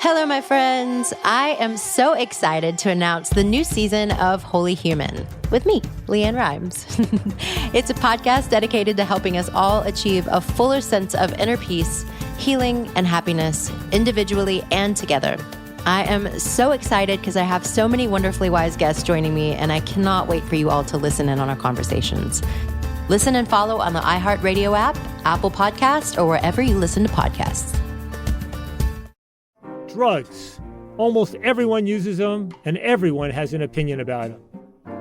Hello, my friends. I am so excited to announce the new season of Holy Human with me, Leanne Rhymes. It's a podcast dedicated to helping us all achieve a fuller sense of inner peace, healing, and happiness individually and together. I am so excited because I have so many wonderfully wise guests joining me, and I cannot wait for you all to listen in on our conversations. Listen and follow on the iHeartRadio app, Apple Podcast, or wherever you listen to podcasts. Drugs. Almost everyone uses them, and everyone has an opinion about them.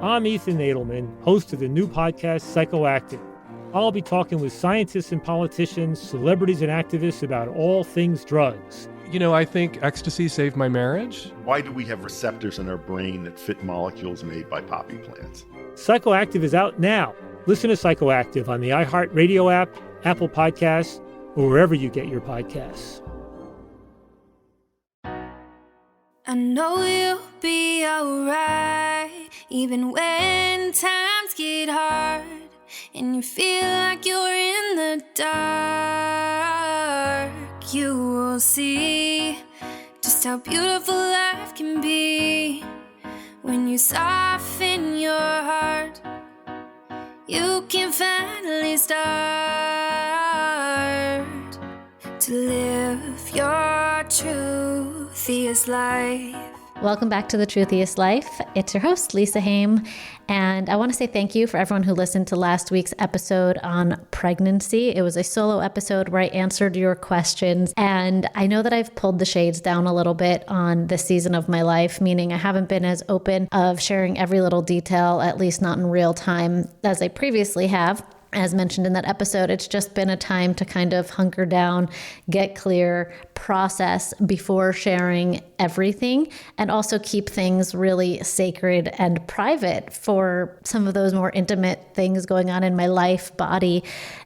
I'm Ethan Nadelman, host of the new podcast, Psychoactive. I'll be talking with scientists and politicians, celebrities and activists about all things drugs. You know, I think ecstasy saved my marriage. Why do we have receptors in our brain that fit molecules made by poppy plants? Psychoactive is out now. Listen to Psychoactive on the iHeartRadio app, Apple Podcasts, or wherever you get your podcasts. I know you'll be alright, even when times get hard and you feel like you're in the dark. You will see just how beautiful life can be when you soften your heart. You can finally start to live your truthiest life. Welcome back to The Truthiest Life. It's your host, Lisa Haim, and I want to say thank you for everyone who listened to last week's episode on pregnancy. It was a solo episode where I answered your questions, and I know that I've pulled the shades down a little bit on this season of my life, meaning I haven't been as open of sharing every little detail, at least not in real time, as I previously have. As mentioned in that episode, it's just been a time to kind of hunker down, get clear, process before sharing everything, and also keep things really sacred and private for some of those more intimate things going on in my life, body,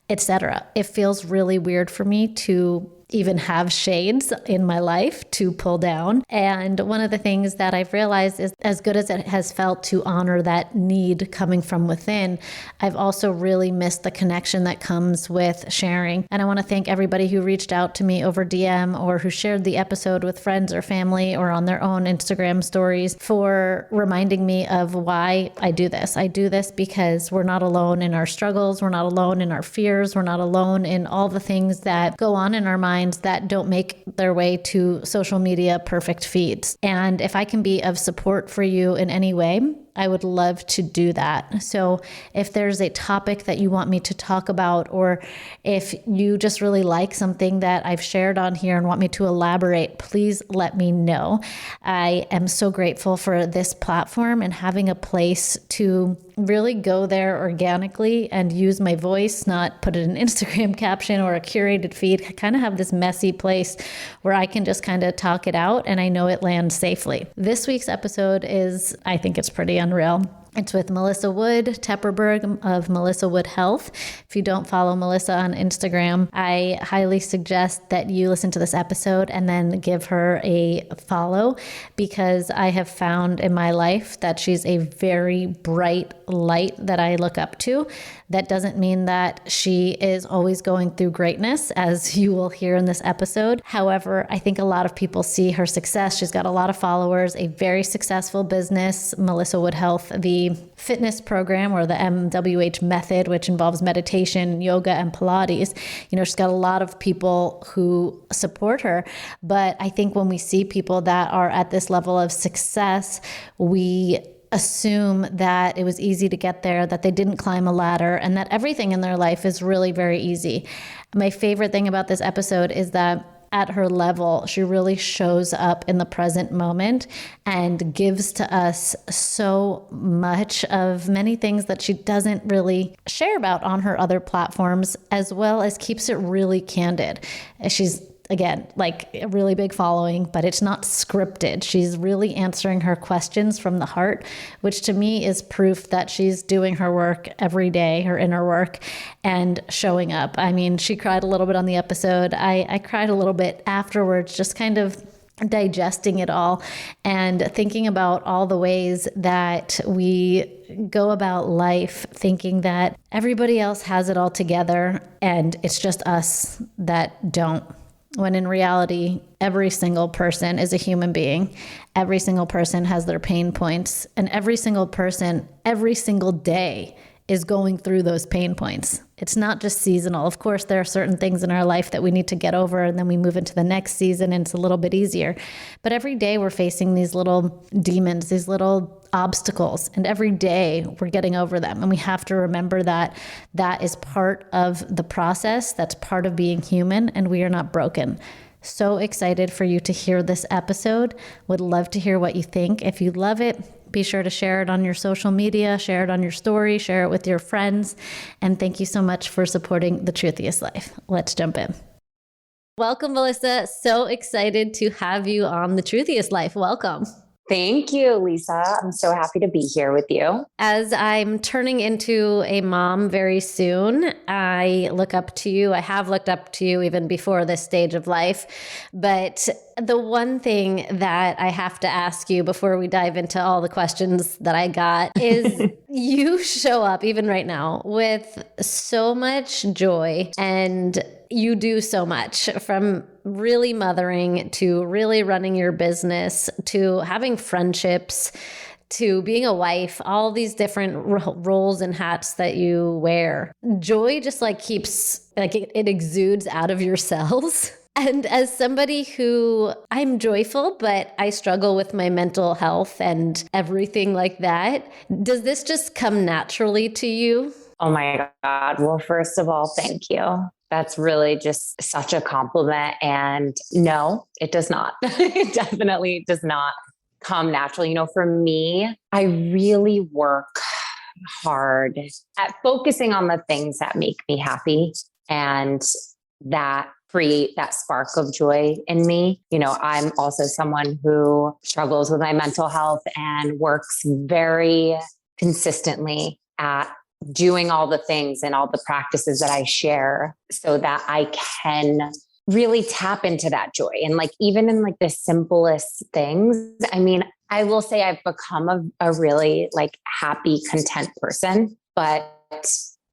etc. It feels really weird for me to even have shades in my life to pull down. And one of the things that I've realized is, as good as it has felt to honor that need coming from within, I've also really missed the connection that comes with sharing. And I want to thank everybody who reached out to me over DM or who shared the episode with friends or family or on their own Instagram stories for reminding me of why I do this. I do this because we're not alone in our struggles. We're not alone in our fears. We're not alone in all the things that go on in our minds that don't make their way to social media perfect feeds. And if I can be of support for you in any way, I would love to do that. So if there's a topic that you want me to talk about, or if you just really like something that I've shared on here and want me to elaborate, please let me know. I am so grateful for this platform and having a place to really go there organically and use my voice, not put it in an Instagram caption or a curated feed. I kind of have this messy place where I can just kind of talk it out and I know it lands safely. This week's episode is, I think it's pretty unreal. It's with Melissa Wood Tepperberg of Melissa Wood Health. If you don't follow Melissa on Instagram, I highly suggest that you listen to this episode and then give her a follow, because I have found in my life that she's a very bright light that I look up to. That doesn't mean that she is always going through greatness, as you will hear in this episode. However, I think a lot of people see her success. She's got a lot of followers, a very successful business, Melissa Wood Health, the fitness program, or the MWH method, which involves meditation, yoga, and Pilates. You know, she's got a lot of people who support her. But I think when we see people that are at this level of success, we assume that it was easy to get there, that they didn't climb a ladder, and that everything in their life is really very easy. My favorite thing about this episode is that at her level, she really shows up in the present moment and gives to us so much of many things that she doesn't really share about on her other platforms, as well as keeps it really candid. She's, again, like a really big following, but it's not scripted. She's really answering her questions from the heart, which to me is proof that she's doing her work every day, her inner work, and showing up. I mean, she cried a little bit on the episode. I cried a little bit afterwards, just kind of digesting it all and thinking about all the ways that we go about life thinking that everybody else has it all together and it's just us that don't. when in reality, every single person is a human being. Every single person has their pain points, and every single person, every single day is going through those pain points. It's not just seasonal. Of course, there are certain things in our life that we need to get over, and then we move into the next season and it's a little bit easier. But every day we're facing these little demons, these little obstacles, and every day we're getting over them. And we have to remember that that is part of the process. That's part of being human, and we are not broken. So excited for you to hear this episode. Would love to hear what you think. If you love it, be sure to share it on your social media, share it on your story, share it with your friends. And thank you so much for supporting The Truthiest Life. Let's jump in. Welcome, Melissa. So excited to have you on The Truthiest Life. Welcome. Thank you, Lisa. I'm so happy to be here with you. As I'm turning into a mom very soon, I look up to you. I have looked up to you even before this stage of life. But the one thing that I have to ask you before we dive into all the questions that I got is you show up even right now with so much joy, and you do so much, from really mothering to really running your business to having friendships to being a wife, all these different roles and hats that you wear. Joy just keeps, it exudes out of your cells. And as somebody who, I'm joyful, but I struggle with my mental health and everything like that, does this just come naturally to you? Oh my God. Well, first of all, thank you. That's really just such a compliment. And no, it does not. It definitely does not come naturally. For me, I really work hard at focusing on the things that make me happy and that create that spark of joy in me. I'm also someone who struggles with my mental health and works very consistently at doing all the things and all the practices that I share so that I can really tap into that joy. And even in the simplest things, I will say I've become a really happy, content person, but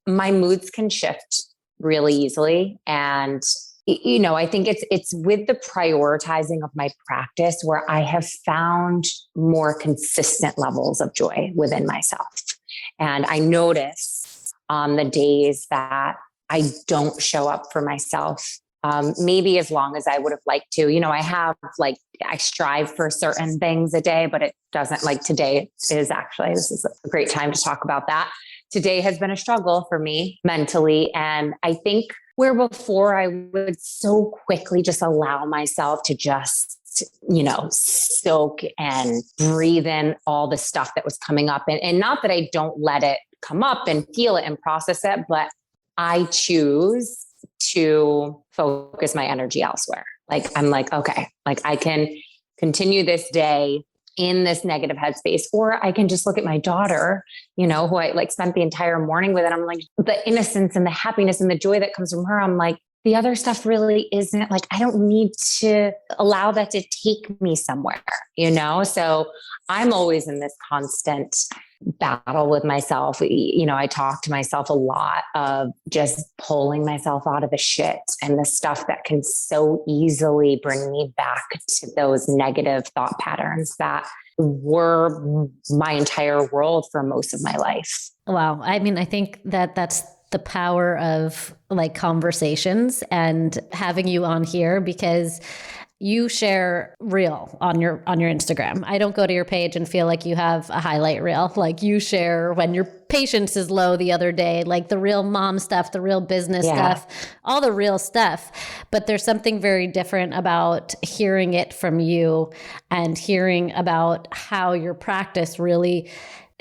my moods can shift really easily. And I think it's with the prioritizing of my practice where I have found more consistent levels of joy within myself. And I notice on the days that I don't show up for myself, maybe as long as I would have liked to. I strive for certain things a day, but it doesn't today is actually, this is a great time to talk about that. Today has been a struggle for me mentally. And I think where before I would so quickly just allow myself to just soak and breathe in all the stuff that was coming up. And not that I don't let it come up and feel it and process it, but I choose to focus my energy elsewhere. I'm okay, I can continue this day in this negative headspace, or I can just look at my daughter, who I spent the entire morning with. And I'm the innocence and the happiness and the joy that comes from her. I'm the other stuff really isn't I don't need to allow that to take me somewhere, So I'm always in this constant battle with myself. I talk to myself a lot of just pulling myself out of the shit and the stuff that can so easily bring me back to those negative thought patterns that were my entire world for most of my life. Wow. I think that's the power of conversations and having you on here, because you share real on your Instagram. I don't go to your page and feel like you have a highlight reel. You share when your patience is low the other day, the real mom stuff, the real business stuff, all the real stuff. But there's something very different about hearing it from you and hearing about how your practice really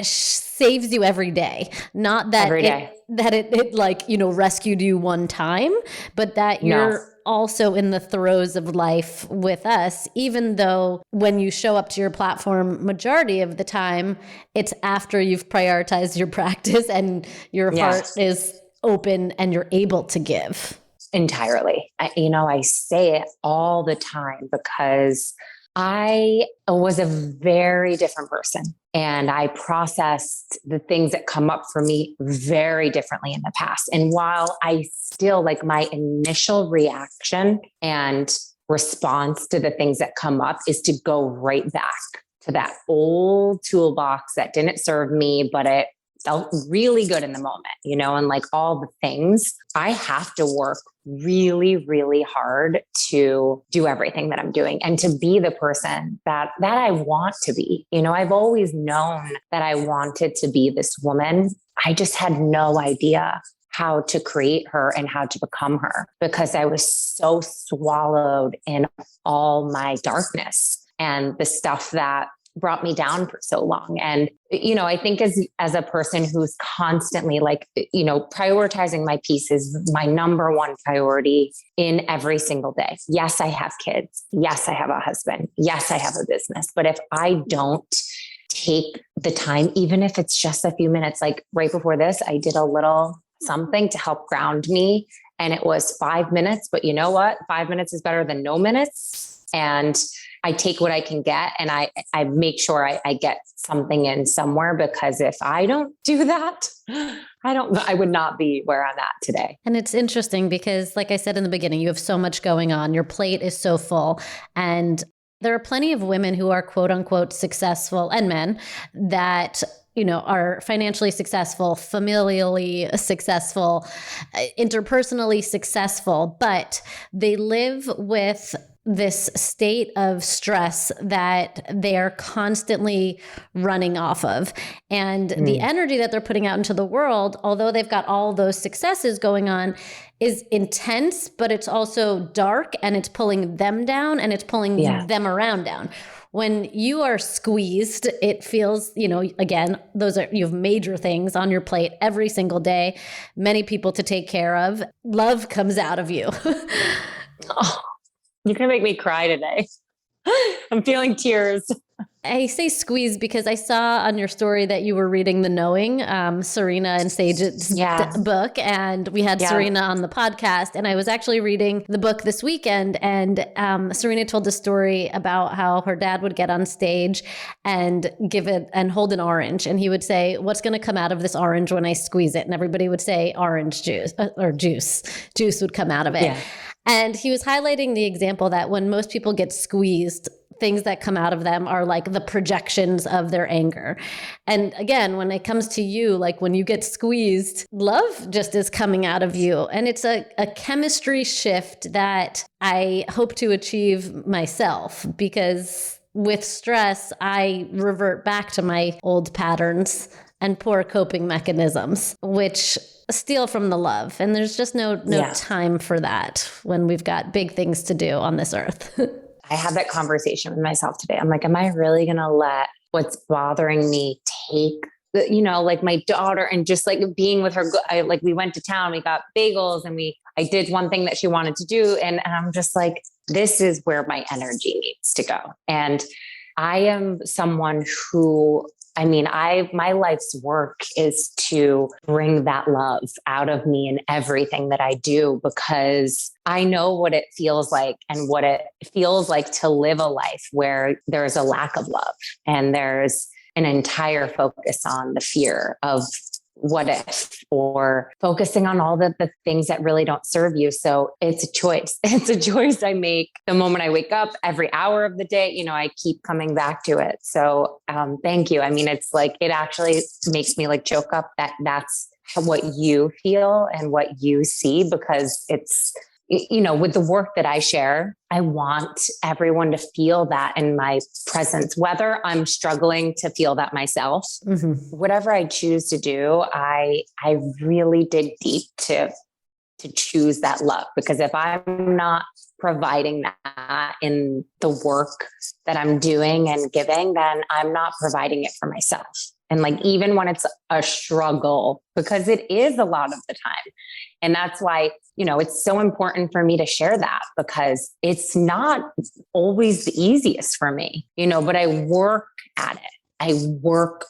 saves you every day. Not that it rescued you one time, but that you're also in the throes of life with us, even though when you show up to your platform, majority of the time, it's after you've prioritized your practice and your heart is open and you're able to give. Entirely. I say it all the time because I was a very different person, and I processed the things that come up for me very differently in the past. And while I still, like, my initial reaction and response to the things that come up is to go right back to that old toolbox that didn't serve me, but it felt really good in the moment, and like all the things, I have to work really, really hard to do everything that I'm doing and to be the person that I want to be. I've always known that I wanted to be this woman. I just had no idea how to create her and how to become her, because I was so swallowed in all my darkness and the stuff that brought me down for so long. And, I think as a person who's constantly like, prioritizing my peace is my number one priority in every single day. Yes, I have kids. Yes, I have a husband. Yes, I have a business. But if I don't take the time, even if it's just a few minutes, like right before this, I did a little something to help ground me. And it was 5 minutes, but you know what? 5 minutes is better than no minutes. And I take what I can get, and I make sure I get something in somewhere, because if I don't do that, I would not be where I'm at today. And it's interesting because, like I said in the beginning, you have so much going on. Your plate is so full. And there are plenty of women who are quote unquote successful, and men that are financially successful, familially successful, interpersonally successful, but they live with this state of stress that they're constantly running off of. And the energy that they're putting out into the world, although they've got all those successes going on, is intense, but it's also dark, and it's pulling them down, and it's pulling them around down. When you are squeezed, it feels, again, you have major things on your plate every single day, many people to take care of. Love comes out of you. Oh, you're going to make me cry today. I'm feeling tears. I say squeeze because I saw on your story that you were reading The Knowing, Serena and Sage's book, and we had Serena on the podcast, and I was actually reading the book this weekend, and Serena told the story about how her dad would get on stage and give it and hold an orange, and he would say, "What's going to come out of this orange when I squeeze it?" And everybody would say orange juice, or juice would come out of it. Yeah. And he was highlighting the example that when most people get squeezed, things that come out of them are like the projections of their anger. And again, when it comes to you, like when you get squeezed, love just is coming out of you. And it's a chemistry shift that I hope to achieve myself, because with stress, I revert back to my old patterns and poor coping mechanisms, which steal from the love. And there's just no time for that when we've got big things to do on this earth. I had that conversation with myself today. I'm like, am I really going to let what's bothering me take like my daughter, and just like being with her? We went to town, we got bagels, and I did one thing that she wanted to do. And I'm just like, this is where my energy needs to go. And I am someone who, my life's work is to bring that love out of me in everything that I do, because I know what it feels like and what it feels like to live a life where there's a lack of love and there's an entire focus on the fear of what if, or focusing on all the things that really don't serve you. So it's a choice. It's a choice I make the moment I wake up, every hour of the day. I keep coming back to it. So thank you. It's like, it actually makes me like choke up that that's what you feel and what you see, because it's, with the work that I share, I want everyone to feel that in my presence, whether I'm struggling to feel that myself. Mm-hmm. Whatever I choose to do, I really dig deep to choose that love, because if I'm not providing that in the work that I'm doing and giving, then I'm not providing it for myself. And like, even when it's a struggle, because it is a lot of the time. And that's why, it's so important for me to share that, because it's not always the easiest for me, but I work at it. I work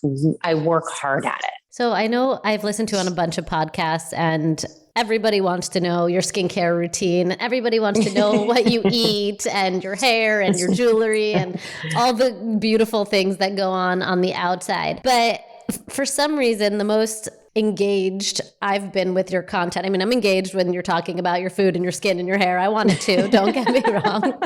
hard at it. So I know I've listened to on a bunch of podcasts, and everybody wants to know your skincare routine. Everybody wants to know what you eat and your hair and your jewelry and all the beautiful things that go on the outside. But for some reason, the most engaged I've been with your content. I mean, I'm engaged when you're talking about your food and your skin and your hair. I want it too. Don't get me wrong.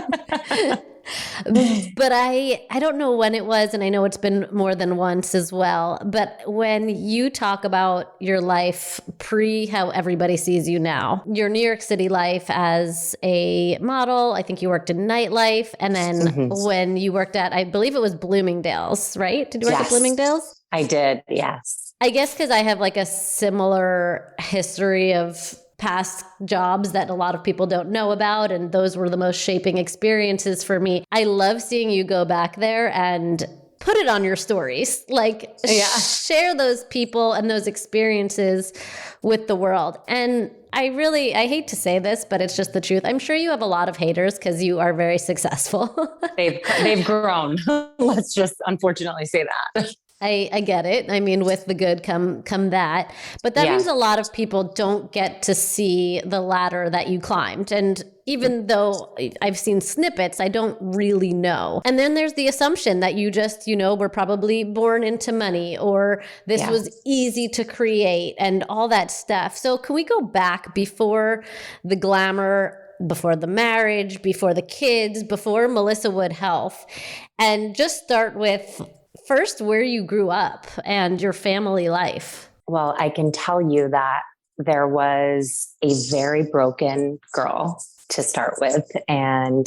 But I don't know when it was, and I know it's been more than once as well. But when you talk about your life pre how everybody sees you now, your New York City life as a model, I think you worked in nightlife. And then when you worked at, I believe it was Bloomingdale's, right? Did you work at Bloomingdale's? I did. Yes. I guess because I have like a similar history of past jobs that a lot of people don't know about. And those were the most shaping experiences for me. I love seeing you go back there and put it on your stories, like share those people and those experiences with the world. And I hate to say this, but it's just the truth. I'm sure you have a lot of haters because you are very successful. They've grown. Let's just unfortunately say that. I get it. I mean, with the good come that. But that means a lot of people don't get to see the ladder that you climbed. And even though I've seen snippets, I don't really know. And then there's the assumption that you just, were probably born into money, or this was easy to create and all that stuff. So can we go back before the glamour, before the marriage, before the kids, before Melissa Wood Health, and just start with first where you grew up and your family life? Well, I can tell you that there was a very broken girl to start with. And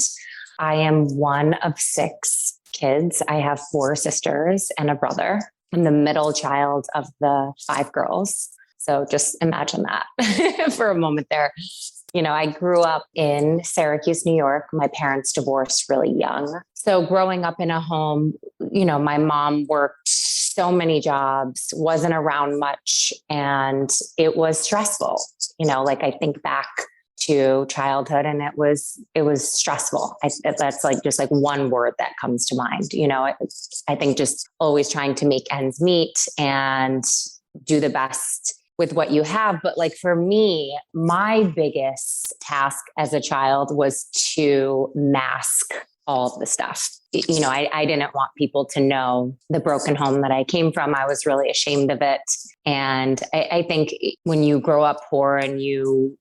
I am one of 6 kids. I have 4 sisters and a brother. I'm the middle child of the 5 girls. So just imagine that for a moment there. I grew up in Syracuse, New York. My parents divorced really young. So growing up in a home, my mom worked so many jobs, wasn't around much, and it was stressful. I think back to childhood and it was stressful. That's just one word that comes to mind. I think just always trying to make ends meet and do the best with what you have. But for me, my biggest task as a child was to mask all of the stuff. I didn't want people to know the broken home that I came from. I was really ashamed of it. And I think when you grow up poor and you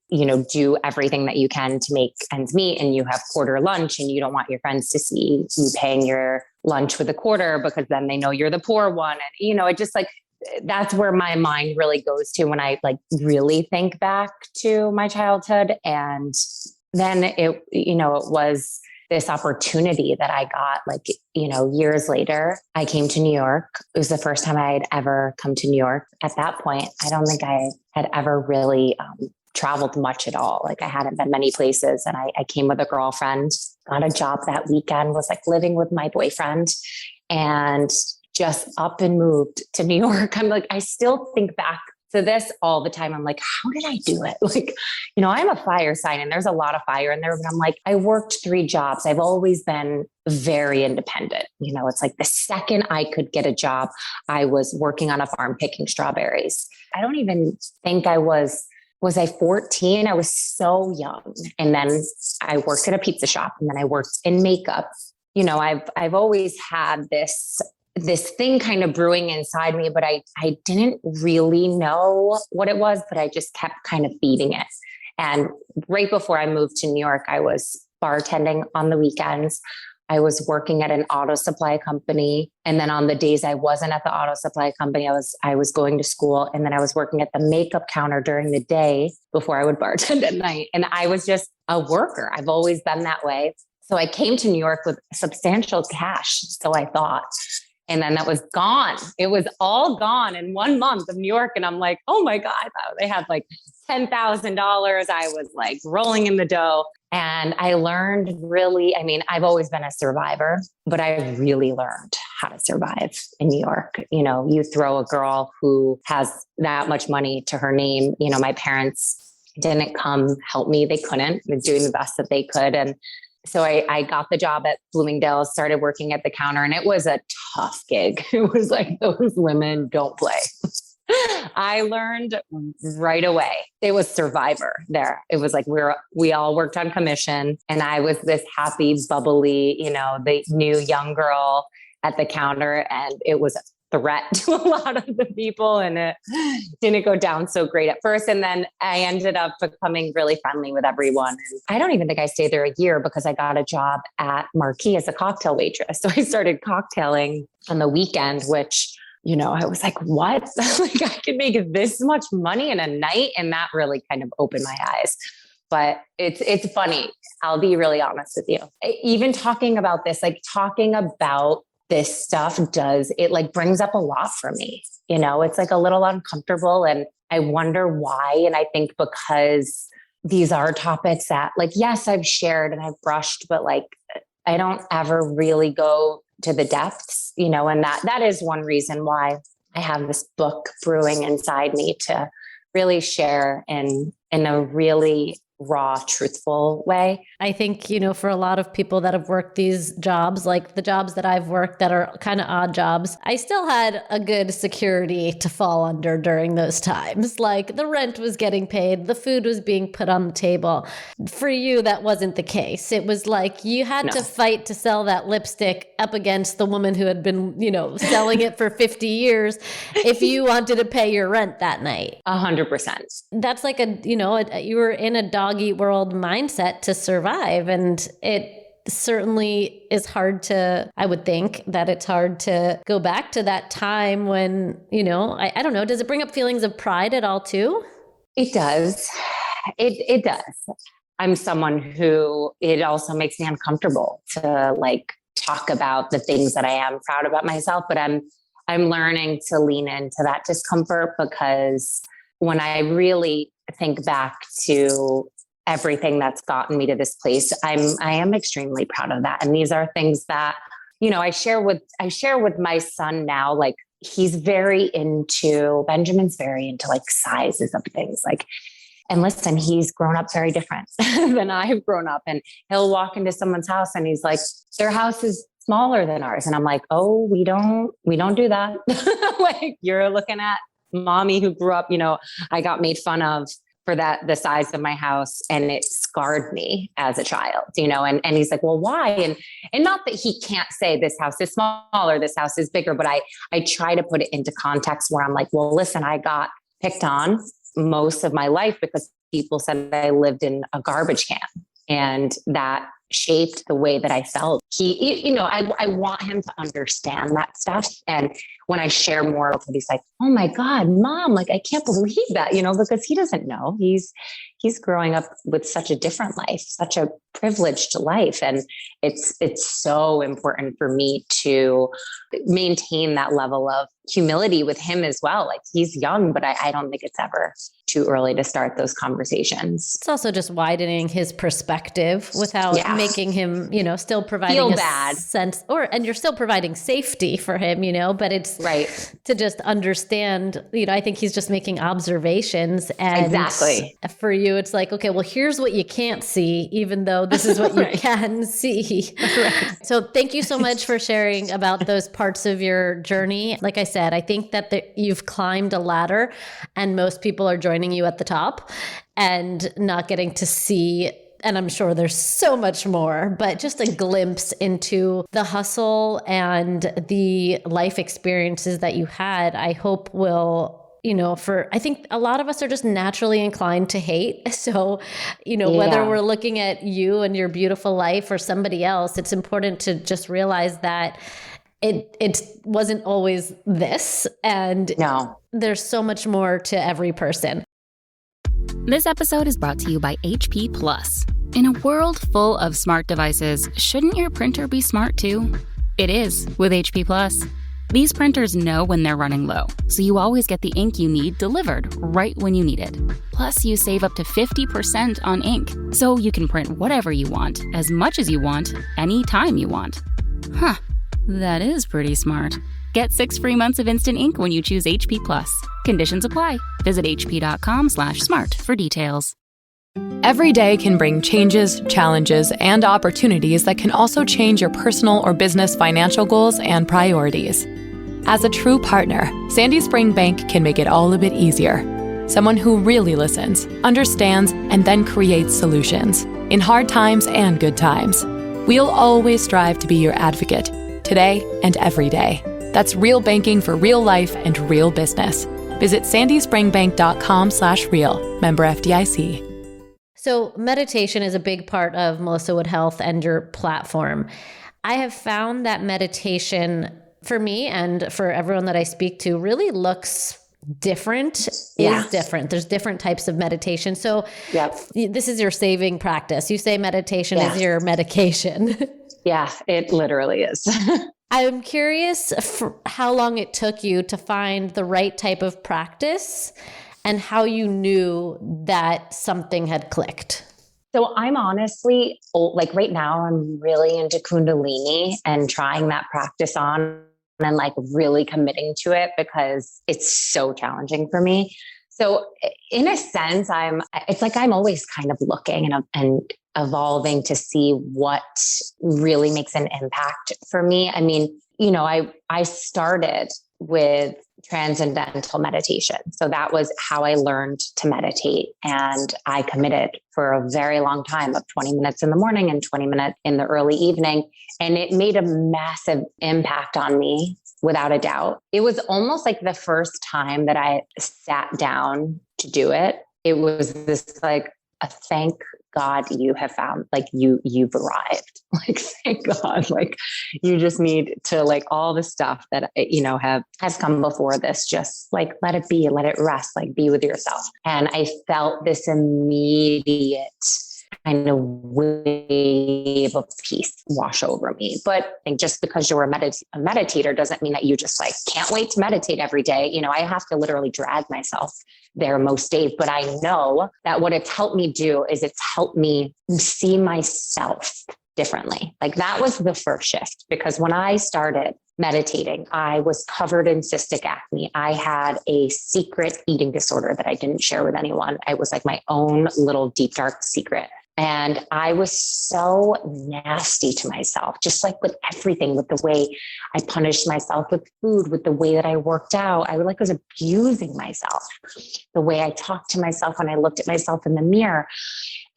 do everything that you can to make ends meet, and you have quarter lunch and you don't want your friends to see you paying your lunch with a quarter because then they know you're the poor one. And, it just that's where my mind really goes to when I really think back to my childhood. And then it was this opportunity that I got years later. I came to New York. It was the first time I had ever come to New York. At that point, I don't think I had ever really traveled much at all. I hadn't been many places, and I came with a girlfriend, got a job that weekend, was living with my boyfriend, and just up and moved to New York. I still think back to this all the time. I'm how did I do it? I'm a fire sign and there's a lot of fire in there, but I'm I worked 3 jobs. I've always been very independent. It's the second I could get a job, I was working on a farm picking strawberries. I don't even think I was I 14? I was so young. And then I worked at a pizza shop, and then I worked in makeup. I've always had this thing kind of brewing inside me, but I didn't really know what it was, but I just kept kind of feeding it. And right before I moved to New York, I was bartending on the weekends. I was working at an auto supply company. And then on the days I wasn't at the auto supply company, I was going to school. And then I was working at the makeup counter during the day before I would bartend at night. And I was just a worker. I've always been that way. So I came to New York with substantial cash, so I thought. And then that was gone. It was all gone in 1 month of New York. And I'm oh my God, they had $10,000. I was rolling in the dough. And I learned I've always been a survivor, but I really learned how to survive in New York. You throw a girl who has that much money to her name. My parents didn't come help me. They couldn't. They were doing the best that they could. And so I got the job at Bloomingdale's, started working at the counter, and it was a tough gig. It was those women don't play. I learned right away. It was Survivor there. It was like we all worked on commission, and I was this happy, bubbly, the new young girl at the counter, and it was a threat to a lot of the people, and it didn't go down so great at first. And then I ended up becoming really friendly with everyone. And I don't even think I stayed there a year because I got a job at Marquis as a cocktail waitress. So I started cocktailing on the weekend, which I was like, what? Like I could make this much money in a night. And that really kind of opened my eyes. But it's funny. I'll be really honest with you. Even talking about this, this stuff brings up a lot for me. It's like a little uncomfortable, and I wonder why. And I think because these are topics that yes, I've shared and I've brushed, but I don't ever really go to the depths, and that is one reason why I have this book brewing inside me to really share in a really raw, truthful way. I think, for a lot of people that have worked these jobs, like the jobs that I've worked that are kind of odd jobs, I still had a good security to fall under during those times. Like the rent was getting paid, the food was being put on the table. For you, that wasn't the case. It was like you had to fight to sell that lipstick up against the woman who had been, selling it for 50 years if you wanted to pay your rent that night. 100%. That's like you were in a dog eat world mindset to survive. And it certainly is hard I would think that it's hard to go back to that time when, I don't know, does it bring up feelings of pride at all too? It does. It does. I'm someone who it also makes me uncomfortable to talk about the things that I am proud about myself, but I'm learning to lean into that discomfort, because when I really think back to everything that's gotten me to this place, I am extremely proud of that. And these are things that, I share with my son now. Benjamin's very into sizes of things. And listen, he's grown up very different than I've grown up. And he'll walk into someone's house and he's like, their house is smaller than ours. And I'm like, oh, we don't do that. You're looking at mommy who grew up, I got made fun of for the size of my house, and it scarred me as a child, and he's like, well, why? And not that he can't say this house is smaller, this house is bigger, but I try to put it into context where I'm like, well, listen, I got picked on most of my life because people said I lived in a garbage can, and that shaped the way that I felt. I want him to understand that stuff. And when I share more with him, he's like, oh my God, Mom, I can't believe that, because he doesn't know. He's growing up with such a different life, such a privileged life. And it's so important for me to maintain that level of humility with him as well. He's young, but I don't think it's ever too early to start those conversations. It's also just widening his perspective without making him, still providing feel a bad sense, and you're still providing safety for him, but it's right to just understand, I think he's just making observations. And exactly for you, it's like, okay, well, here's what you can't see, even though this is what you can see. Right. So thank you so much for sharing about those parts of your journey. Like I said, I think that you've climbed a ladder, and most people are joining you at the top and not getting to see. And I'm sure there's so much more, but just a glimpse into the hustle and the life experiences that you had, I hope will, I think a lot of us are just naturally inclined to hate. So, whether we're looking at you and your beautiful life or somebody else, it's important to just realize that it wasn't always this. And there's so much more to every person. This episode is brought to you by HP Plus. In a world full of smart devices, shouldn't your printer be smart too? It is with HP Plus. These printers know when they're running low, so you always get the ink you need delivered right when you need it. Plus, you save up to 50% on ink, so you can print whatever you want, as much as you want, anytime you want. Huh, that is pretty smart. Get 6 free months of instant ink when you choose HP Plus. Conditions apply. Visit hp.com/smart for details. Every day can bring changes, challenges, and opportunities that can also change your personal or business financial goals and priorities. As a true partner, Sandy Spring Bank can make it all a bit easier. Someone who really listens, understands, and then creates solutions in hard times and good times. We'll always strive to be your advocate, today and every day. That's real banking for real life and real business. Visit sandyspringbank.com/real. Member FDIC. So meditation is a big part of Melissa Wood Health and your platform. I have found that meditation for me and for everyone that I speak to really looks different, is different. There's different types of meditation. So this is your saving practice. You say meditation is your medication. Yeah, it literally is. I'm curious how long it took you to find the right type of practice and how you knew that something had clicked. So I'm honestly, like right now, I'm really into Kundalini and trying that practice on and like really committing to it because it's so challenging for me. So in a sense, it's like I'm always kind of looking and evolving to see what really makes an impact for me. I mean, I started with transcendental meditation. So that was how I learned to meditate. And I committed for a very long time of 20 minutes in the morning and 20 minutes in the early evening. And it made a massive impact on me, without a doubt. It was almost like the first time that I sat down to do it. It was this like a thank God you have found, like you've arrived. Like, thank God, like you just need to like all the stuff that, has come before this, just like, let it be, let it rest, like be with yourself. And I felt this immediate kind of wave of peace wash over me. But I think just because you're a meditator doesn't mean that you just like can't wait to meditate every day. I have to literally drag myself there most days, but I know that what it's helped me do is it's helped me see myself differently. Like that was the first shift, because when I started meditating, I was covered in cystic acne. I had a secret eating disorder that I didn't share with anyone. I was like my own little deep, dark secret. And I was so nasty to myself, just like with everything, with the way I punished myself with food, with the way that I worked out. I was abusing myself, the way I talked to myself when I looked at myself in the mirror.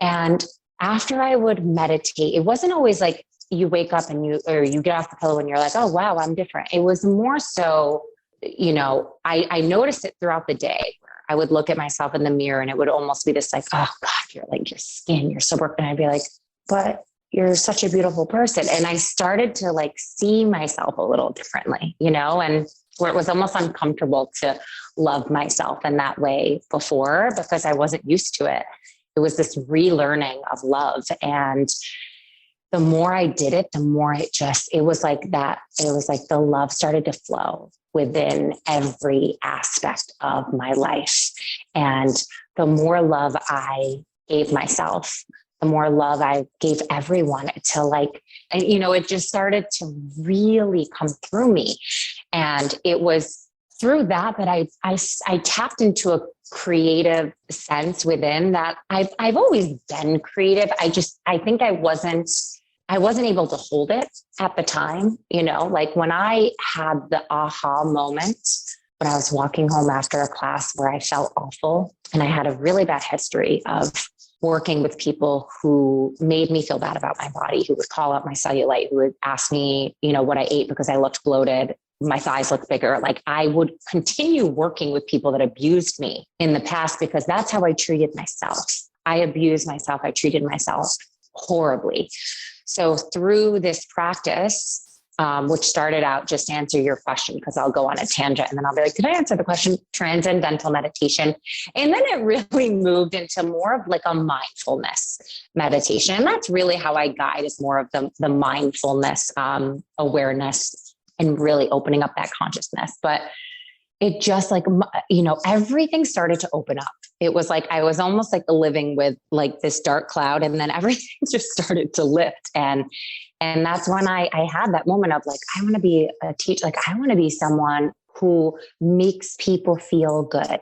And after I would meditate, it wasn't always like you wake up and you get off the pillow and you're like, oh, wow, I'm different. It was more so, I noticed it throughout the day. I would look at myself in the mirror and it would almost be this like, oh God, you're like your skin, you're so broken. And I'd be like, but you're such a beautiful person. And I started to like see myself a little differently, and where it was almost uncomfortable to love myself in that way before, because I wasn't used to it. It was this relearning of love. And the more I did it, the more it was like the love started to flow within every aspect of my life. And the more love I gave myself, the more love I gave everyone it just started to really come through me. And it was through that I tapped into a creative sense within that. I've always been creative. I think I wasn't able to hold it at the time, like when I had the aha moment when I was walking home after a class where I felt awful. And I had a really bad history of working with people who made me feel bad about my body, who would call out my cellulite, who would ask me, what I ate because I looked bloated. My thighs looked bigger. Like I would continue working with people that abused me in the past because that's how I treated myself. I abused myself. I treated myself horribly. So through this practice, which started out, just to answer your question, because I'll go on a tangent and then I'll be like, did I answer the question? Transcendental meditation. And then it really moved into more of like a mindfulness meditation. And that's really how I guide, is more of the mindfulness awareness and really opening up that consciousness. But it just like, everything started to open up. It was like, I was almost like living with like this dark cloud, and then everything just started to lift. And that's when I had that moment of like, I want to be a teacher. Like, I want to be someone who makes people feel good,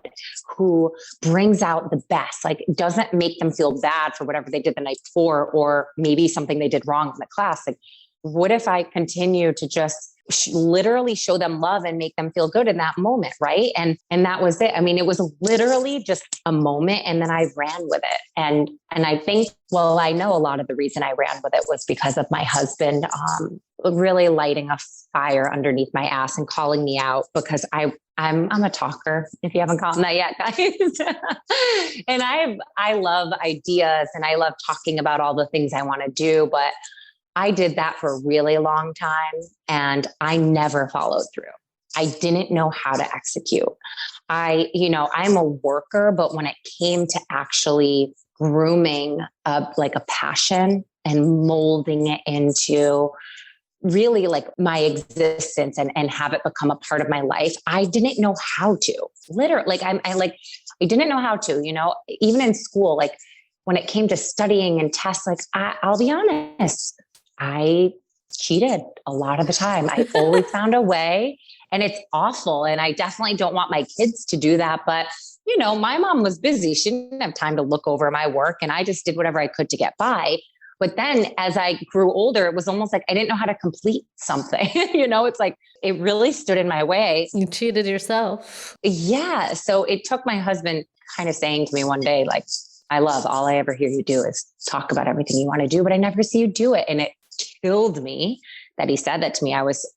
who brings out the best, like doesn't make them feel bad for whatever they did the night before, or maybe something they did wrong in the class. Like, what if I continue to just literally show them love and make them feel good in that moment. Right. And that was it. I mean, it was literally just a moment, and then I ran with it. And I think, well, I know a lot of the reason I ran with it was because of my husband, really lighting a fire underneath my ass and calling me out, because I'm a talker, if you haven't caught that yet, guys. And I love ideas, and I love talking about all the things I want to do, but I did that for a really long time, and I never followed through. I didn't know how to execute. I'm a worker, but when it came to actually grooming like a passion and molding it into really like my existence and have it become a part of my life, I didn't know how to. Literally, like I didn't know how to, even in school, like when it came to studying and tests, like I'll be honest, I cheated a lot of the time. I always found a way, and it's awful. And I definitely don't want my kids to do that. But, my mom was busy. She didn't have time to look over my work, and I just did whatever I could to get by. But then as I grew older, it was almost like I didn't know how to complete something. It's like it really stood in my way. You cheated yourself. Yeah. So it took my husband kind of saying to me one day, like, I love, all I ever hear you do is talk about everything you want to do, but I never see you do it. And it killed me that he said that to me. I was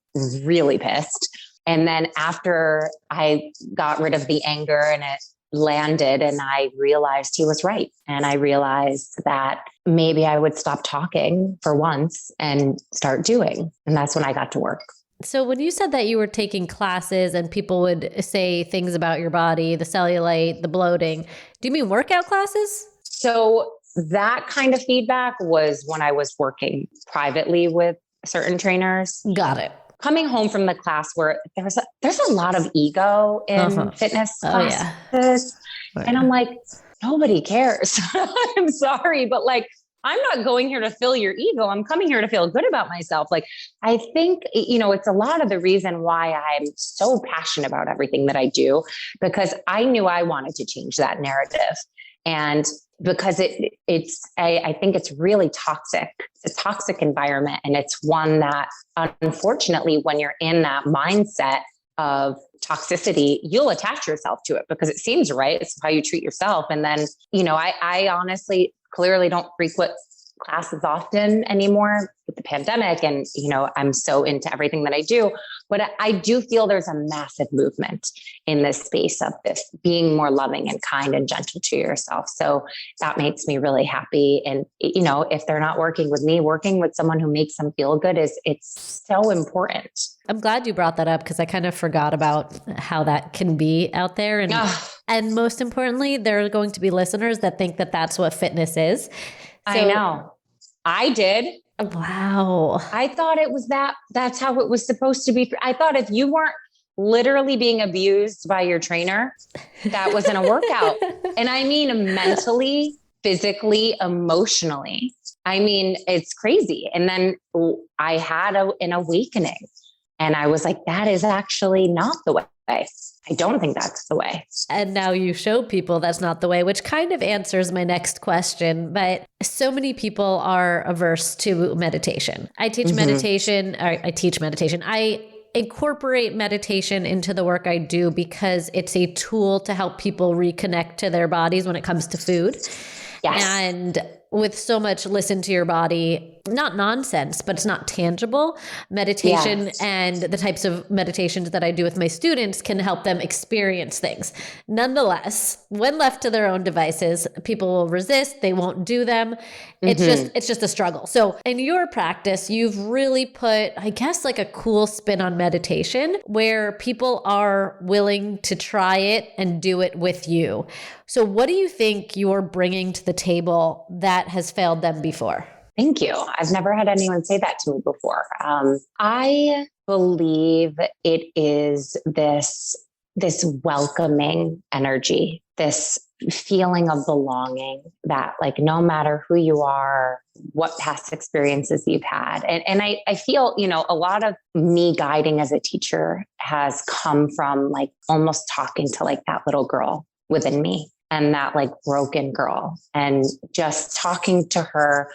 really pissed. And then after I got rid of the anger and it landed, and I realized he was right. And I realized that maybe I would stop talking for once and start doing. And that's when I got to work. So when you said that you were taking classes and people would say things about your body, the cellulite, the bloating, do you mean workout classes? So that kind of feedback was when I was working privately with certain trainers. Got it. Coming home from the class where there's a lot of ego in fitness classes. Oh, yeah. And I'm like, nobody cares. I'm sorry, but like, I'm not going here to fill your ego. I'm coming here to feel good about myself. Like, I think, it's a lot of the reason why I'm so passionate about everything that I do, because I knew I wanted to change that narrative. And because I think it's really toxic. It's a toxic environment. And it's one that, unfortunately, when you're in that mindset of toxicity, you'll attach yourself to it because it seems right. It's how you treat yourself. And then, I honestly clearly don't frequent classes often anymore with the pandemic. And, I'm so into everything that I do, but I do feel there's a massive movement in this space of this being more loving and kind and gentle to yourself. So that makes me really happy. And, if they're not working with me, working with someone who makes them feel good it's so important. I'm glad you brought that up because I kind of forgot about how that can be out there. And most importantly, there are going to be listeners that think that that's what fitness is. So, I know. I did. Wow. I thought it was that's how it was supposed to be. I thought if you weren't literally being abused by your trainer, that wasn't a workout. And I mean, mentally, physically, emotionally. I mean, it's crazy. And then I had an awakening, and I was like, that is actually not the way. I don't think that's the way. And now you show people that's not the way, which kind of answers my next question. But so many people are averse to meditation. I teach meditation. I incorporate meditation into the work I do because it's a tool to help people reconnect to their bodies when it comes to food. Yes. And with so much listen to your body, not nonsense, but it's not tangible. Meditation and the types of meditations that I do with my students can help them experience things. Nonetheless, when left to their own devices, people will resist. They won't do them. It's just a struggle. So in your practice, you've really put, I guess, like a cool spin on meditation where people are willing to try it and do it with you. So what do you think you're bringing to the table that has failed them before? Thank you. I've never had anyone say that to me before. I believe it is this welcoming energy, this feeling of belonging that, like, no matter who you are, what past experiences you've had. And I feel, a lot of me guiding as a teacher has come from like almost talking to like that little girl within me and that like broken girl, and just talking to her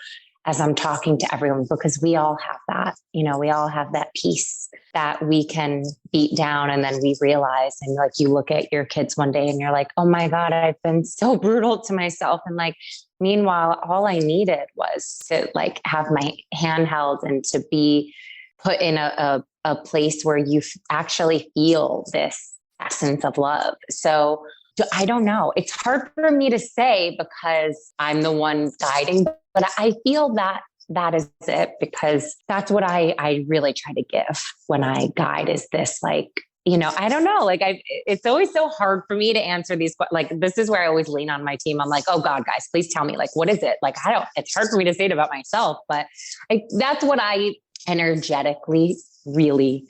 as I'm talking to everyone, because we all have that, we all have that piece that we can beat down. And then we realize, and like, you look at your kids one day and you're like, oh my God, I've been so brutal to myself. And like, meanwhile, all I needed was to like have my hand held and to be put in a place where you actually feel this essence of love. So I don't know. It's hard for me to say because I'm the one guiding, but I feel that is it, because that's what I really try to give when I guide, is this like, I don't know, like it's always so hard for me to answer these, like, this is where I always lean on my team. I'm like, oh God, guys, please tell me, like, what is it? Like, it's hard for me to say it about myself, but that's what I energetically really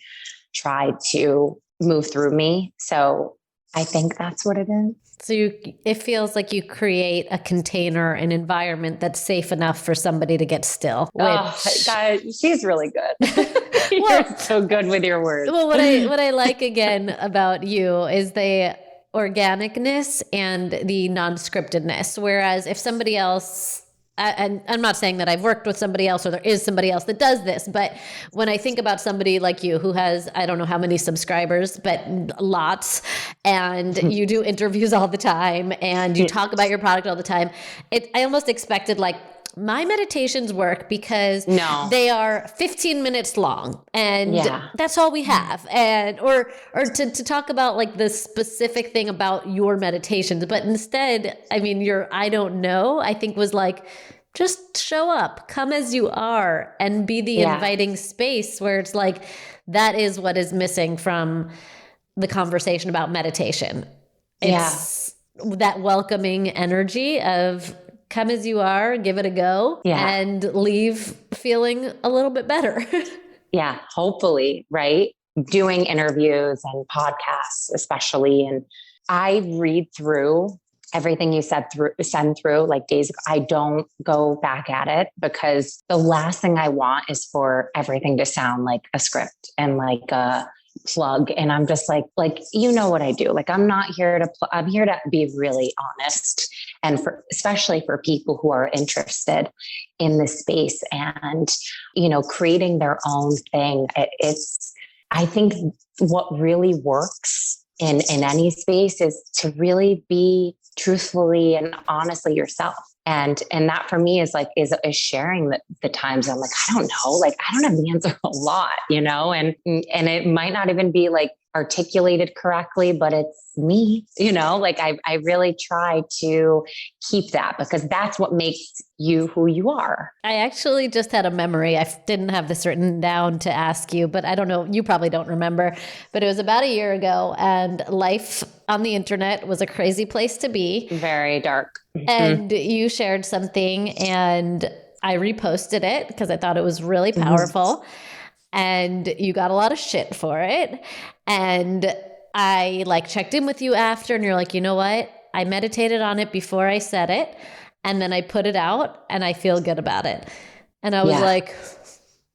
try to move through me. So I think that's what it is. So it feels like you create a container, an environment that's safe enough for somebody to get still. God, she's really good. You're so good with your words. Well, what I like again about you is the organicness and the non-scriptedness. Whereas if somebody else, and I'm not saying that I've worked with somebody else or there is somebody else that does this, but when I think about somebody like you who has, I don't know how many subscribers, but lots, and you do interviews all the time and you talk about your product all the time, I almost expected like, my meditations work because they are 15 minutes long and that's all we have. And, or to talk about like the specific thing about your meditations, but instead, I mean, I don't know, I think was like, just show up, come as you are, and be the inviting space where it's like, that is what is missing from the conversation about meditation. It's that welcoming energy of, come as you are, give it a go, and leave feeling a little bit better. Yeah, hopefully, right? Doing interviews and podcasts, especially. And I read through everything you send through like days ago. I don't go back at it because the last thing I want is for everything to sound like a script and like a plug. And I'm just like, what I do. Like, I'm not here to, I'm here to be really honest. And especially for people who are interested in this space and, creating their own thing. I think what really works in any space is to really be truthfully and honestly yourself. And that for me is sharing the times I'm like, I don't know, like, I don't have the answer a lot, and it might not even be like articulated correctly, but it's me, like I really try to keep that because that's what makes you who you are. I actually just had a memory. I didn't have this written down to ask you, but I don't know, you probably don't remember, but it was about a year ago and life on the internet was a crazy place to be. Very dark. And you shared something and I reposted it because I thought it was really powerful. And you got a lot of shit for it. And I checked in with you after and you're like, you know what? I meditated on it before I said it. And then I put it out and I feel good about it. And I was like,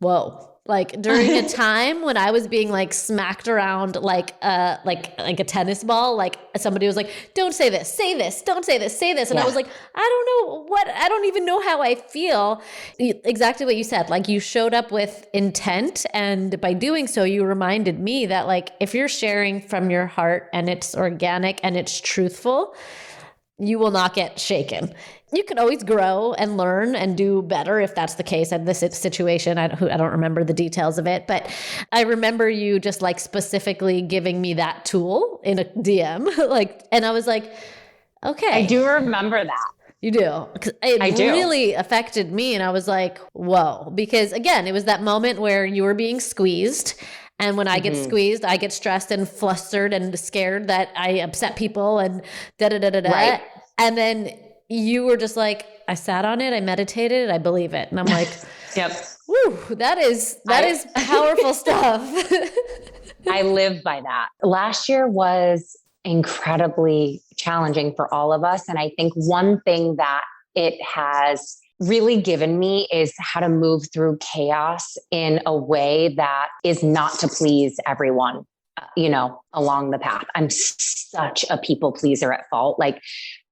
whoa. Like during a time when I was being smacked around like a tennis ball, like somebody was like, don't say this, say this, don't say this, say this. And I was like, I don't even know how I feel. Exactly what you said. Like you showed up with intent. And by doing so, you reminded me that if you're sharing from your heart and it's organic and it's truthful, you will not get shaken. You can always grow and learn and do better if that's the case. And this situation, I don't remember the details of it, but I remember you just specifically giving me that tool in a DM. And I was like, okay. I do remember that. You do? It really affected me. And I was like, whoa. Because again, it was that moment where you were being squeezed. And when I get squeezed, I get stressed and flustered and scared that I upset people and da-da-da-da-da. Right. And then you were just like, I sat on it, I meditated, I believe it. And I'm like, yep. Woo, that is powerful stuff. I live by that. Last year was incredibly challenging for all of us. And I think one thing that it has really given me is how to move through chaos in a way that is not to please everyone. along the path. I'm such a people pleaser at fault, like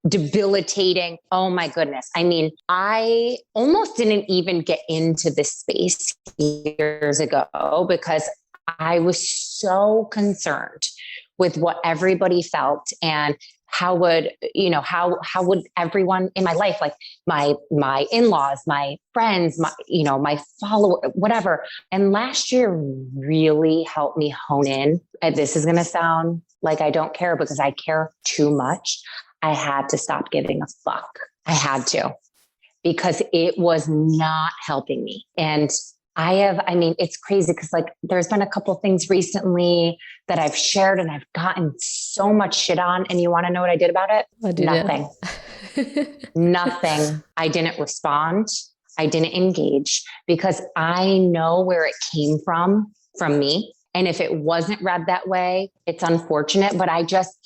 debilitating. Oh my goodness. I mean, I almost didn't even get into this space years ago because I was so concerned with what everybody felt and how would everyone in my life, like my in-laws, my friends, my follower, whatever. And last year really helped me hone in. And this is going to sound like I don't care because I care too much. I had to stop giving a fuck. I had to, because it was not helping me. And it's crazy because like there's been a couple of things recently that I've shared and I've gotten so much shit on. And you want to know what I did about it? Nothing. Nothing. I didn't respond. I didn't engage because I know where it came from me. And if it wasn't read that way, it's unfortunate. But I just,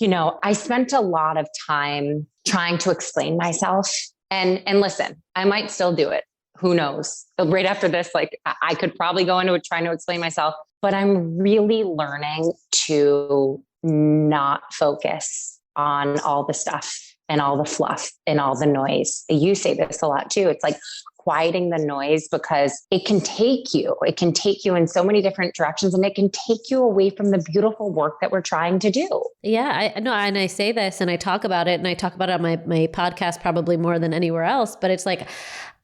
I spent a lot of time trying to explain myself. And listen, I might still do it. Who knows? Right after this, like I could probably go into it trying to explain myself, but I'm really learning to not focus on all the stuff and all the fluff and all the noise. You say this a lot too. It's like quieting the noise because it can take you in so many different directions and it can take you away from the beautiful work that we're trying to do. Yeah, I know. And I say this and I talk about it on my podcast probably more than anywhere else, but it's like,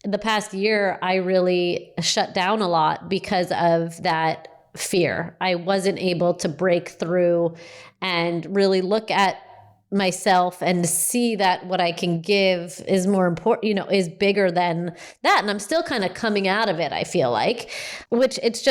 the past year, I really shut down a lot because of that fear. I wasn't able to break through and really look at myself and see that what I can give is more important, is bigger than that. And I'm still kind of coming out of it, I feel like, which it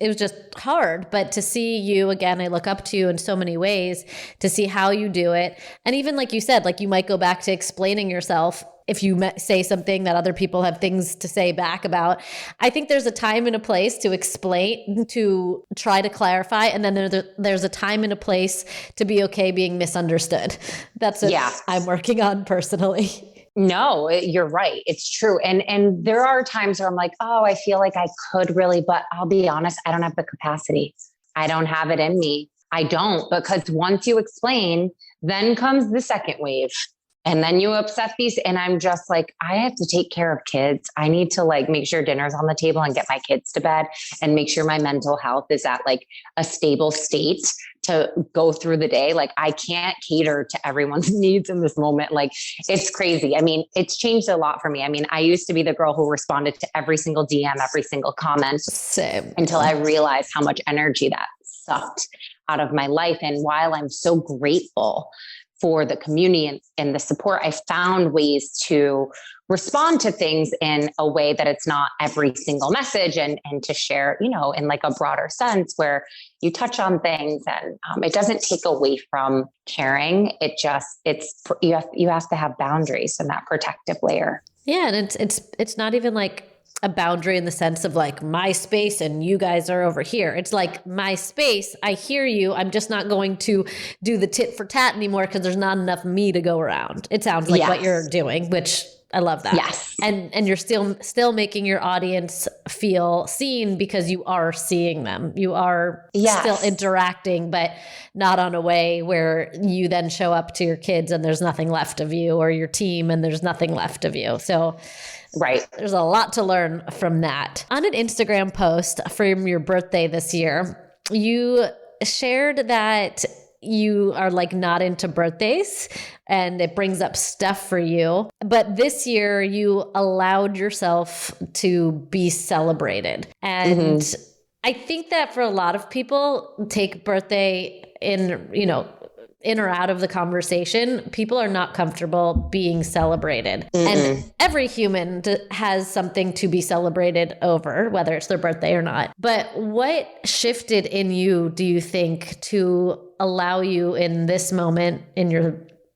was just hard. But to see you again, I look up to you in so many ways to see how you do it. And even like you said, like you might go back to explaining yourself if you say something that other people have things to say back about. I think there's a time and a place to explain, to try to clarify. And then there's a time and a place to be okay being misunderstood. That's what I'm working on personally. No, you're right. It's true. And there are times where I'm like, oh, I feel like I could really, but I'll be honest, I don't have the capacity. I don't have it in me. I don't, because once you explain, then comes the second wave. And then you upset these. And I'm just like, I have to take care of kids. I need to like make sure dinner's on the table and get my kids to bed and make sure my mental health is at like a stable state to go through the day. Like I can't cater to everyone's needs in this moment. Like it's crazy. I mean, it's changed a lot for me. I mean, I used to be the girl who responded to every single DM, every single comment. Same. Until I realized how much energy that sucked out of my life. And while I'm so grateful for the community and the support, I found ways to respond to things in a way that it's not every single message and to share, in like a broader sense where you touch on things and it doesn't take away from caring. You have to have boundaries and that protective layer. Yeah. And it's not even like a boundary in the sense of like my space and you guys are over here. It's like my space. I hear you. I'm just not going to do the tit for tat anymore because there's not enough me to go around. It sounds like what you're doing, which I love that. Yes. And you're still making your audience feel seen because you are seeing them. You are still interacting, but not on a way where you then show up to your kids and there's nothing left of you, or your team and there's nothing left of you. So right. There's a lot to learn from that. On an Instagram post from your birthday this year, you shared that you are like not into birthdays and it brings up stuff for you. But this year you allowed yourself to be celebrated. And I think that for a lot of people take birthday in or out of the conversation, people are not comfortable being celebrated. And every human has something to be celebrated over, whether it's their birthday or not. But what shifted in you, do you think, to allow you in this moment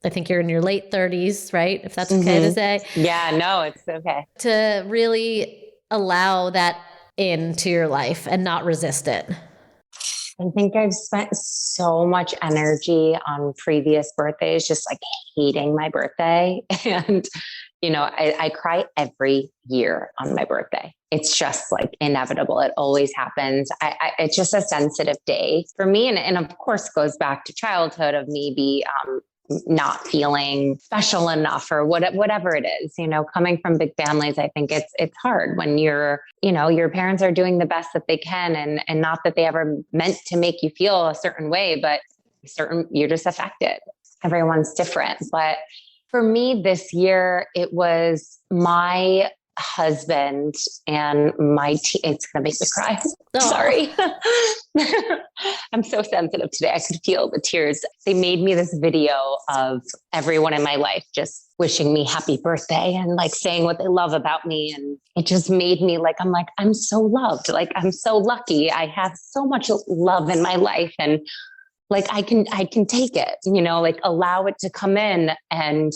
I think you're in your late 30s, right? If that's okay to say. Yeah, no, it's okay. To really allow that into your life and not resist it? I think I've spent so much energy on previous birthdays, just like hating my birthday. And, I cry every year on my birthday. It's just like inevitable. It always happens. It's just a sensitive day for me. And of course goes back to childhood of maybe, not feeling special enough or whatever it is, coming from big families. I think it's hard when your parents are doing the best that they can and not that they ever meant to make you feel a certain way, but you're just affected. Everyone's different. But for me this year, it was my husband and it's going to make me cry. Sorry. I'm so sensitive today. I could feel the tears. They made me this video of everyone in my life just wishing me happy birthday and like saying what they love about me. And it just made me I'm so loved. Like, I'm so lucky. I have so much love in my life. And like, I can take it, allow it to come in. And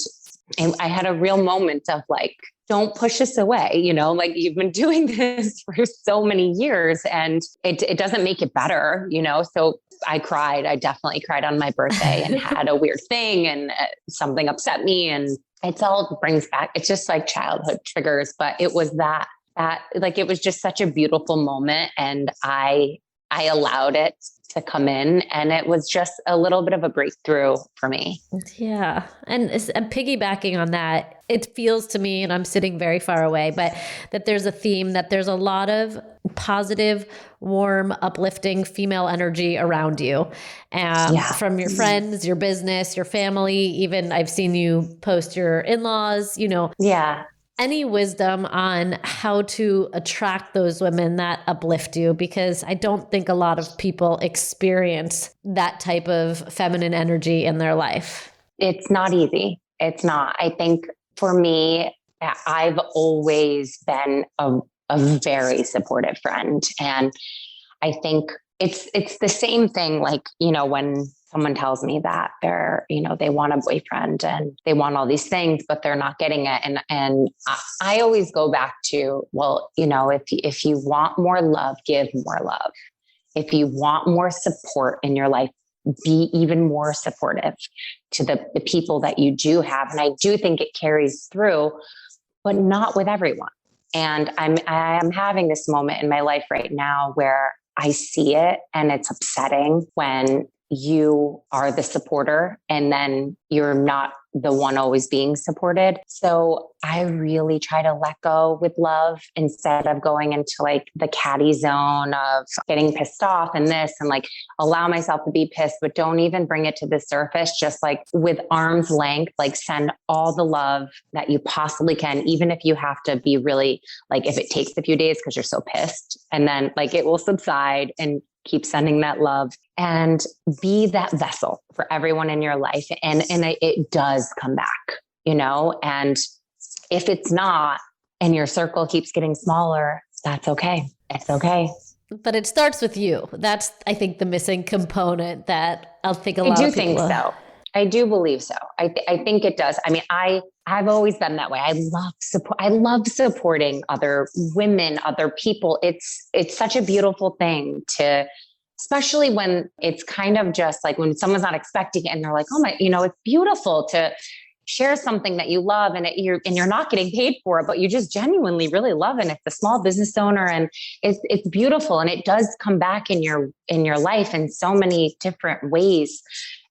I had a real moment of like, don't push us away. You've been doing this for so many years and it doesn't make it better, So I cried. I definitely cried on my birthday and had a weird thing and something upset me. And it's all brings back, it's just like childhood triggers, but it was that like, it was just such a beautiful moment. And I allowed it to come in and it was just a little bit of a breakthrough for me. Yeah. And piggybacking on that, it feels to me, and I'm sitting very far away, but that there's a theme that there's a lot of positive, warm, uplifting female energy around you. From your friends, your business, your family, even I've seen you post your in-laws, Yeah. Any wisdom on how to attract those women that uplift you? Because I don't think a lot of people experience that type of feminine energy in their life. It's not easy. It's not. I think for me, I've always been a very supportive friend. And I think it's the same thing. Like, when someone tells me that they're, they want a boyfriend and they want all these things, but they're not getting it. And I always go back to, well, if you want more love, give more love. If you want more support in your life, be even more supportive to the people that you do have. And I do think it carries through, but not with everyone. And I'm having this moment in my life right now where I see it and it's upsetting when you are the supporter and then you're not the one always being supported. So I really try to let go with love instead of going into like the catty zone of getting pissed off and this and like allow myself to be pissed, but don't even bring it to the surface. Just like with arm's length, like send all the love that you possibly can, even if you have to be really like, if it takes a few days because you're so pissed and then like it will subside and keep sending that love and be that vessel for everyone in your life. And it does come back, and if it's not, and your circle keeps getting smaller, that's okay. It's okay. But it starts with you. That's, I think, the missing component that I think a lot of people... I do think so. I do believe so. I think it does. I mean, I've always been that way. I love support. I love supporting other women, other people. It's such a beautiful thing to, especially when it's kind of just like when someone's not expecting it and they're like, oh my, it's beautiful to share something that you love and you're not getting paid for it, but you just genuinely really love it. And it's a small business owner and it's beautiful. And it does come back in your life in so many different ways.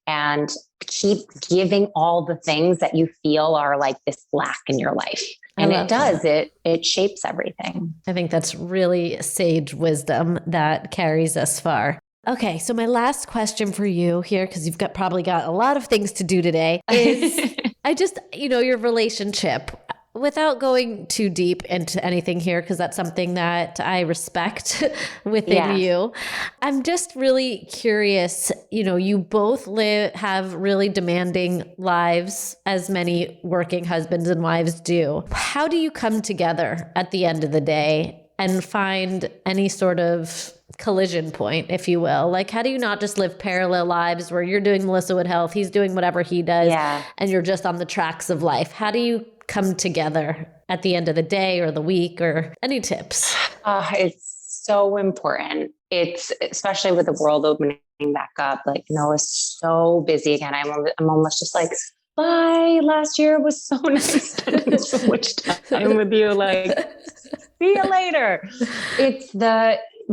And keep giving all the things that you feel are like this lack in your life. And it does, it shapes everything. I think that's really sage wisdom that carries us far. Okay. So my last question for you here, because you've probably got a lot of things to do today, is your relationship. Without going too deep into anything here, because that's something that I respect within you, I'm just really curious, you both have really demanding lives, as many working husbands and wives do. How do you come together at the end of the day and find any sort of collision point, if you will? Like, how do you not just live parallel lives where you're doing Melissa Wood Health, he's doing whatever he does, and you're just on the tracks of life? How do you come together at the end of the day or the week, or any tips? It's so important. It's especially with the world opening back up, like Noah's so busy again. I'm almost just like, bye. Last year was so nice spending so much time with you. Like, see you later. It's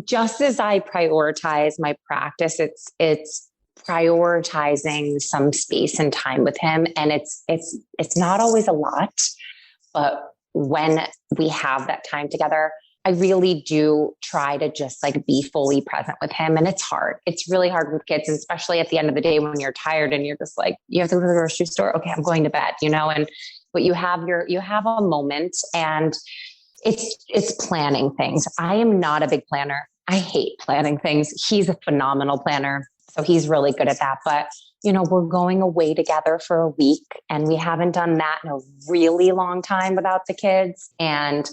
just as I prioritize my practice, it's prioritizing some space and time with him. And it's not always a lot, but when we have that time together, I really do try to just like be fully present with him. And it's hard. It's really hard with kids, and especially at the end of the day when you're tired and you're just like, you have to go to the grocery store. Okay, I'm going to bed, but you have a moment, and it's planning things. I am not a big planner. I hate planning things. He's a phenomenal planner. So he's really good at that. But, we're going away together for a week, and we haven't done that in a really long time without the kids. And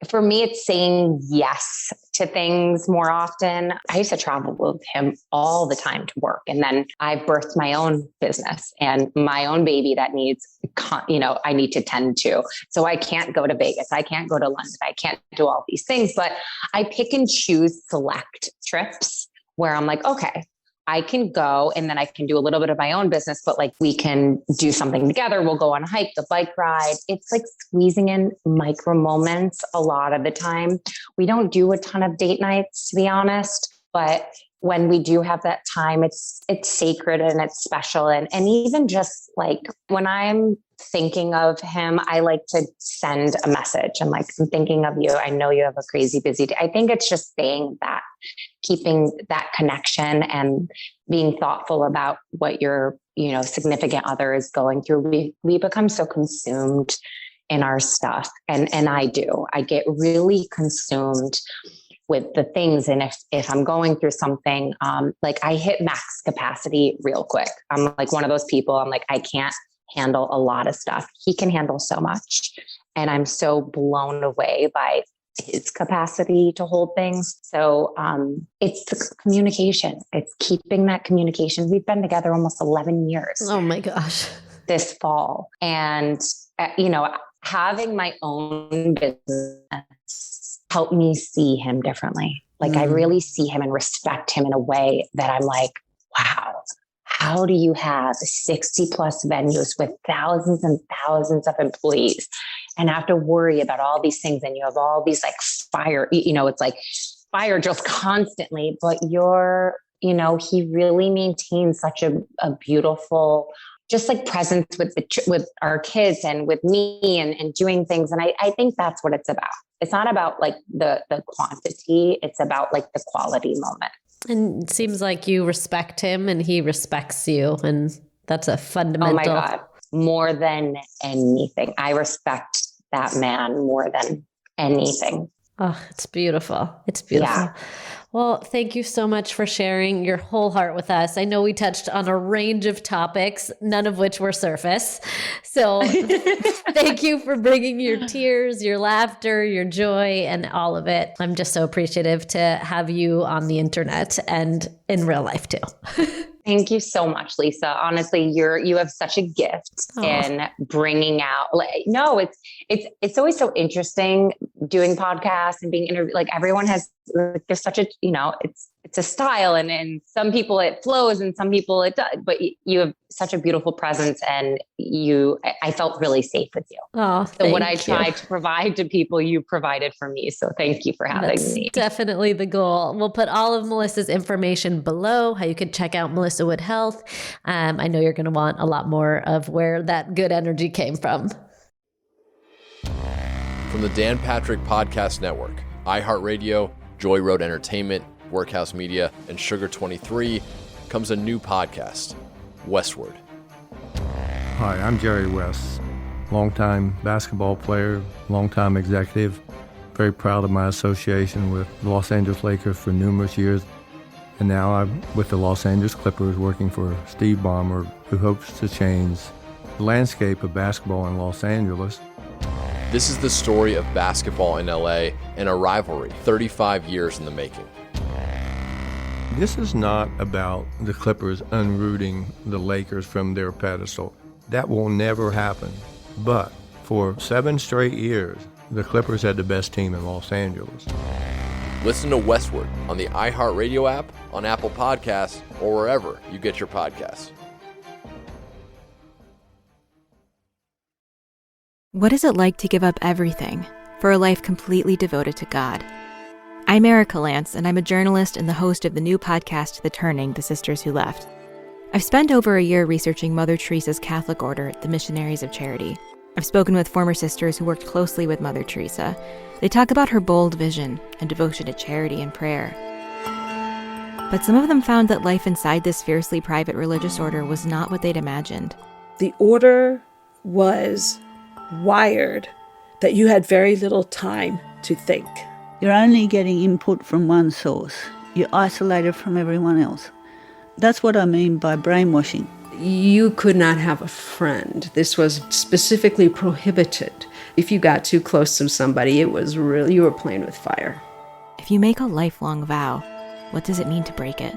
for me, it's saying yes to things more often. I used to travel with him all the time to work. And then I birthed my own business and my own baby that needs, I need to tend to. So I can't go to Vegas. I can't go to London. I can't do all these things, but I pick and choose select trips where I'm like, okay, I can go and then I can do a little bit of my own business, but like we can do something together. We'll go on a hike, a bike ride. It's like squeezing in micro moments a lot of the time. We don't do a ton of date nights, to be honest, but when we do have that time, it's sacred and it's special. And even just like when I'm thinking of him, I like to send a message. I'm like, I'm thinking of you. I know you have a crazy busy day. I think it's just saying that, keeping that connection and being thoughtful about what your, significant other is going through. We become so consumed in our stuff. And I get really consumed with the things. And if I'm going through something, like I hit max capacity real quick. I'm like one of those people, I'm like, I can't handle a lot of stuff. He can handle so much. And I'm so blown away by his capacity to hold things. So it's the communication. It's keeping that communication. We've been together almost 11 years. Oh my gosh. This fall. And, having my own business helped me see him differently. Like I really see him and respect him in a way that I'm like, wow, how do you have 60 plus venues with thousands and thousands of employees and have to worry about all these things? And you have all these like fire, it's like fire drills constantly, but he really maintains such a beautiful, just like presence with our kids and with me and doing things. And I think that's what it's about. It's not about like the quantity. It's about like the quality moment. And it seems like you respect him and he respects you. And that's a fundamental. Oh my God. More than anything. I respect that man more than anything. Oh, it's beautiful. It's beautiful. Yeah. Well, thank you so much for sharing your whole heart with us. I know we touched on a range of topics, none of which were surface. So thank you for bringing your tears, your laughter, your joy, and all of it. I'm just so appreciative to have you on the internet and in real life too. Thank you so much, Lisa. Honestly, you have such a gift in bringing out. It's always so interesting doing podcasts and being interviewed. Like everyone has, there's such a it's a style, and some people it flows, and some people it does. But you have such a beautiful presence, and I felt really safe with you. Oh, so what I tried to provide to people, you provided for me. So thank you for having me. Definitely the goal. We'll put all of Melissa's information below, how you can check out Melissa Wood Health. I know you're going to want a lot more of where that good energy came from. From the Dan Patrick Podcast Network, iHeartRadio, Joy Road Entertainment, Workhouse Media, and Sugar 23 comes a new podcast, Westward. Hi, I'm Jerry West, longtime basketball player, longtime executive. Very proud of my association with the Los Angeles Lakers for numerous years. And now I'm with the Los Angeles Clippers working for Steve Ballmer, who hopes to change the landscape of basketball in Los Angeles. This is the story of basketball in LA and a rivalry 35 years in the making. This is not about the Clippers unrooting the Lakers from their pedestal. That will never happen. But for 7 straight years, the Clippers had the best team in Los Angeles. Listen to Westward on the iHeartRadio app, on Apple Podcasts, or wherever you get your podcasts. What is it like to give up everything for a life completely devoted to God? I'm Erica Lance, and I'm a journalist and the host of the new podcast, The Turning, The Sisters Who Left. I've spent over a year researching Mother Teresa's Catholic order, the Missionaries of Charity. I've spoken with former sisters who worked closely with Mother Teresa. They talk about her bold vision and devotion to charity and prayer. But some of them found that life inside this fiercely private religious order was not what they'd imagined. The order was wired that you had very little time to think. You're only getting input from one source. You're isolated from everyone else. That's what I mean by brainwashing. You could not have a friend. This was specifically prohibited. If you got too close to somebody, it was really, you were playing with fire. If you make a lifelong vow, what does it mean to break it?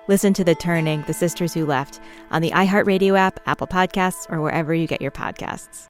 Listen to The Turning, The Sisters Who Left on the iHeartRadio app, Apple Podcasts, or wherever you get your podcasts.